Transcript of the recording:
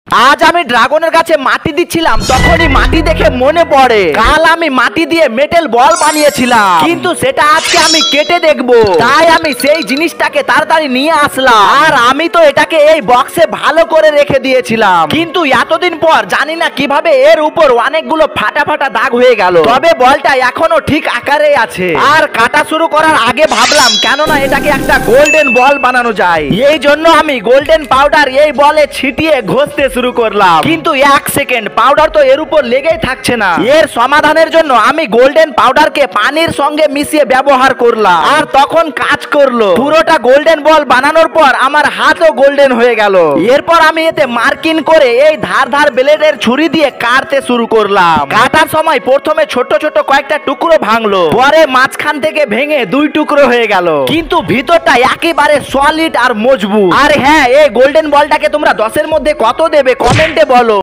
আজ আমি ড্রাগনের কাছে মাটি দিচ্ছিলাম, তখনই মাটি দেখে মনে পড়ে কাল আমি মাটি দিয়ে মেটেল বল বানিয়েছিলাম, কিন্তু সেটা আজকে আমি কেটে দেখবো। তাই আমি সেই জিনিসটাকে তাড়াতাড়ি নিয়ে আসলাম, আর আমি তো এটাকে এই বক্সে ভালো করে রেখে দিয়েছিলাম, কিন্তু এতদিন পর জানি না কিভাবে এর উপর অনেকগুলো ফাটা ফাটা দাগ হয়ে গেল। তবে বলটা এখনো ঠিক আকারে আছে। আর কাটা শুরু করার আগে ভাবলাম কেননা এটাকে একটা গোল্ডেন বল বানানো যায়, এই জন্য আমি গোল্ডেন পাউডার এই বলে ছিটিয়ে ঘষতে শুরু করলাম, কিন্তু এক সেকেন্ড পাউডার তো এর উপর লেগেই থাকছে না। এর সমাধানের জন্য আমি গোল্ডেন পাউডারকে পানির সঙ্গে মিশিয়ে ব্যবহার করলাম, আর তখন কাজ করলো। পুরোটা গোল্ডেন বল বানানোর পর আমার হাতও গোল্ডেন হয়ে গেল। এরপর আমি এতে মার্কিং করে এই ধার ধার ব্লেডের ছুরি দিয়ে কাটতে শুরু করলাম। কাটার সময় প্রথমে ছোট ছোট কয়েকটা টুকরো ভাঙলো, পরে মাঝখান থেকে ভেঙে দুই টুকরো হয়ে গেল, কিন্তু ভিতরটা একেবারে সলিড আর মজবুত। আর হ্যাঁ, এই গোল্ডেন বলটাকে তোমরা 10-এর মধ্যে কত দেবে কমেন্টে বলো।